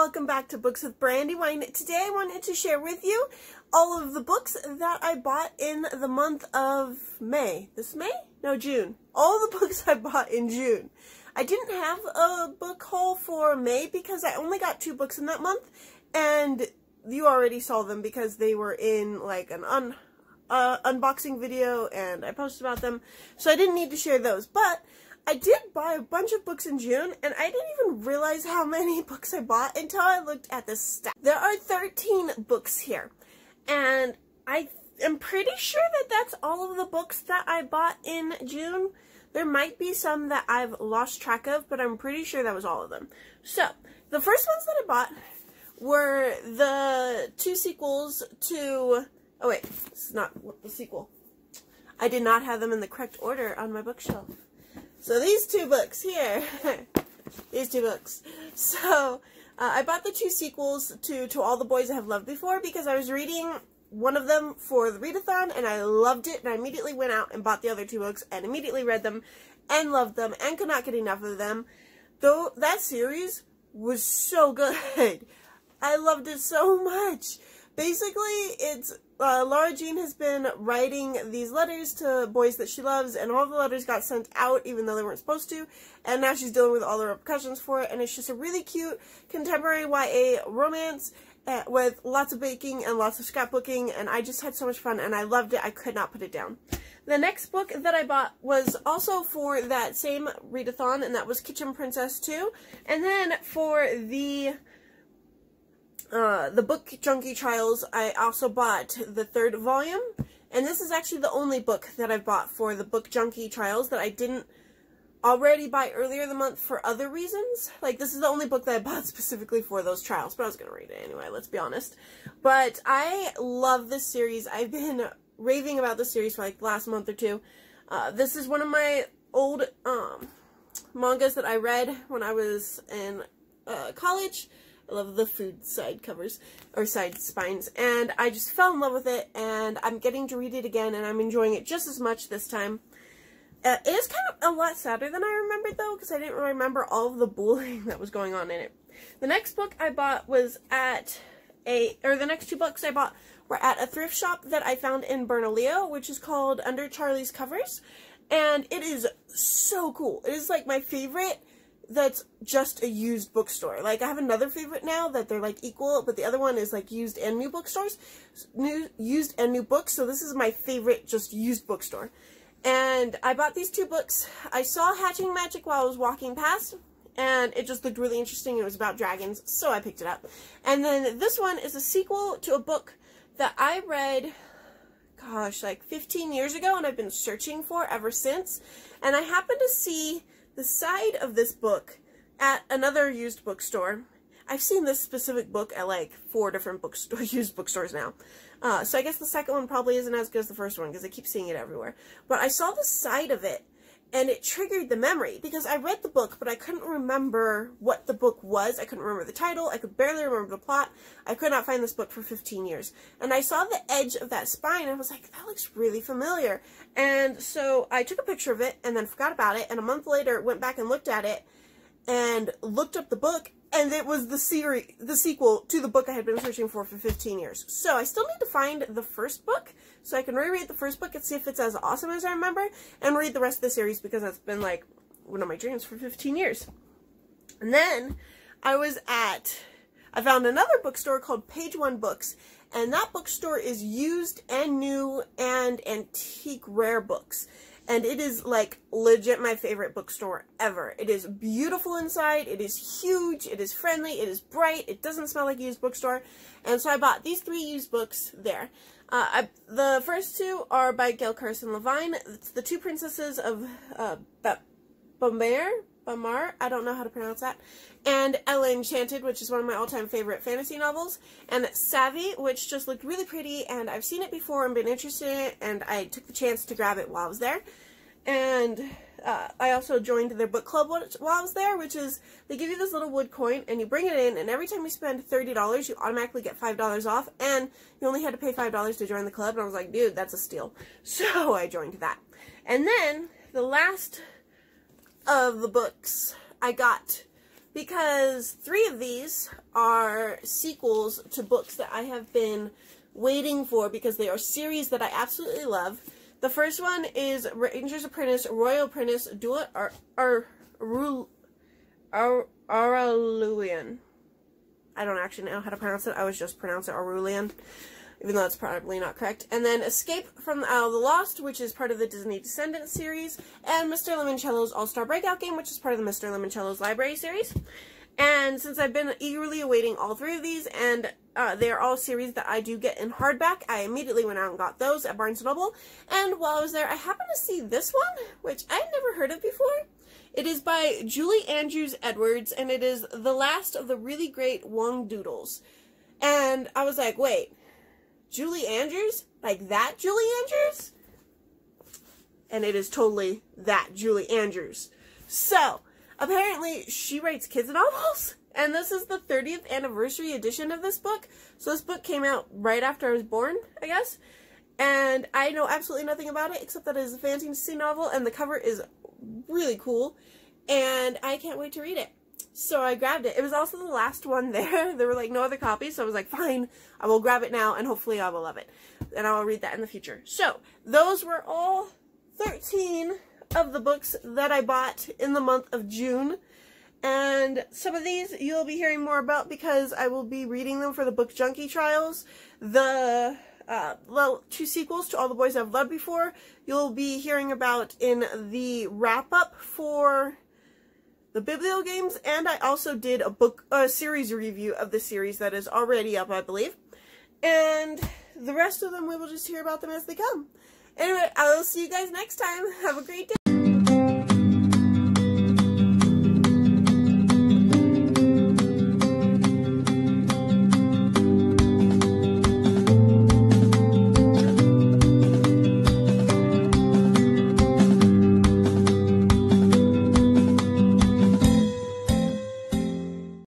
welcome back to Books with Brandywine. Today I wanted to share with you all of the books that I bought in the month of May. This May? No, June. All the books I bought in June. I didn't have a book haul for May because I only got 2 books in that month, and you already saw them because they were in like an unboxing video and I posted about them, so I didn't need to share those. But I did buy a bunch of books in June, and I didn't even realize how many books I bought until I looked at the stack. There are 13 books here, and I am pretty sure that that's all of the books that I bought in June. There might be some that I've lost track of, but I'm pretty sure that was all of them. So, the first ones that I bought were the 2 sequels to... Oh wait, this is not the sequel. I did not have them in the correct order on my bookshelf. So these 2 books here, these 2 books. So I bought the 2 sequels to All the Boys I Have Loved Before because I was reading one of them for the readathon and I loved it, and I immediately went out and bought the other 2 books and immediately read them and loved them and could not get enough of them. Though that series was so good. I loved it so much. Basically, it's Lara Jean has been writing these letters to boys that she loves, and all the letters got sent out even though they weren't supposed to, and now she's dealing with all the repercussions for it, and it's just a really cute contemporary YA romance with lots of baking and lots of scrapbooking, and I just had so much fun, and I loved it. I could not put it down. The next book that I bought was also for that same readathon, and that was Kitchen Princess 2, and then for the Book Junkie Trials, I also bought the 3rd volume, and this is actually the only book that I've bought for the Book Junkie Trials that I didn't already buy earlier in the month for other reasons. Like, this is the only book that I bought specifically for those trials, but I was going to read it anyway, let's be honest. But I love this series. I've been raving about this series for like the last month or 2. This is one of my old mangas that I read when I was in college. I love the food side covers, or side spines, and I just fell in love with it, and I'm getting to read it again, and I'm enjoying it just as much this time. It is kind of a lot sadder than I remembered, though, because I didn't remember all of the bullying that was going on in it. The next book I bought was the next 2 books I bought were at a thrift shop that I found in Bernalillo, which is called Under Charlie's Covers, and it is so cool. It is like my favorite that's just a used bookstore. Like, I have another favorite now that they're like equal, but the other one is like used and new bookstores. Used and new books, so this is my favorite just used bookstore. And I bought these 2 books. I saw Hatching Magic while I was walking past, and it just looked really interesting. It was about dragons, so I picked it up. And then this one is a sequel to a book that I read, gosh, like 15 years ago, and I've been searching for ever since. And I happened to see the side of this book at another used bookstore. I've seen this specific book at like 4 different used bookstores now. So I guess the second one probably isn't as good as the first one because I keep seeing it everywhere. But I saw the side of it, and it triggered the memory because I read the book, but I couldn't remember what the book was. I couldn't remember the title. I could barely remember the plot. I could not find this book for 15 years. And I saw the edge of that spine, and I was like, that looks really familiar. And so I took a picture of it and then forgot about it. And a month later, went back and looked at it and looked up the book. And it was the sequel to the book I had been searching for 15 years. So I still need to find the first book so I can reread the first book and see if it's as awesome as I remember, and read the rest of the series because that's been like one of my dreams for 15 years. And then I found another bookstore called Page One Books, and that bookstore is used and new and antique rare books. And it is, like, legit my favorite bookstore ever. It is beautiful inside, it is huge, it is friendly, it is bright, it doesn't smell like a used bookstore. And so I bought these 3 used books there. The first 2 are by Gail, Carson, Levine. It's The 2 Princesses of Bamarre, I don't know how to pronounce that, and Enchanted, which is one of my all-time favorite fantasy novels, and Savvy, which just looked really pretty, and I've seen it before and been interested in it, and I took the chance to grab it while I was there. And I also joined their book club while I was there, which is, they give you this little wood coin, and you bring it in, and every time you spend $30, you automatically get $5 off, and you only had to pay $5 to join the club, and I was like, dude, that's a steal. So I joined that. And then, the last of the books I got because 3 of these are sequels to books that I have been waiting for because they are series that I absolutely love. The first one is Ranger's Apprentice, Royal Apprentice, Duel, Araluen. I don't actually know how to pronounce it. I was just pronouncing Araluen, even though it's probably not correct. And then Escape from the Isle of the Lost, which is part of the Disney Descendants series, and Mr. Lemoncello's All-Star Breakout Game, which is part of the Mr. Lemoncello's Library series. And since I've been eagerly awaiting all 3 of these, and they are all series that I do get in hardback, I immediately went out and got those at Barnes & Noble. And while I was there, I happened to see this one, which I'd never heard of before. It is by Julie Andrews Edwards, and it is the last of the really great Whangdoodles. And I was like, wait, Julie Andrews? Like that Julie Andrews? And it is totally that Julie Andrews. So, apparently she writes kids novels, and this is the 30th anniversary edition of this book. So this book came out right after I was born, I guess. And I know absolutely nothing about it, except that it is a fantasy novel, and the cover is really cool, and I can't wait to read it. So I grabbed it. It was also the last one there. There were like no other copies, so I was like, fine, I will grab it now, and hopefully I will love it. And I will read that in the future. So, those were all 13 of the books that I bought in the month of June. And some of these you'll be hearing more about because I will be reading them for the Book Junkie trials. The 2 sequels to All the Boys I've Loved Before you'll be hearing about in the wrap-up for the Biblio games, and I also did a series review of the series that is already up, I believe. And the rest of them, we will just hear about them as they come. Anyway, I will see you guys next time. Have a great day.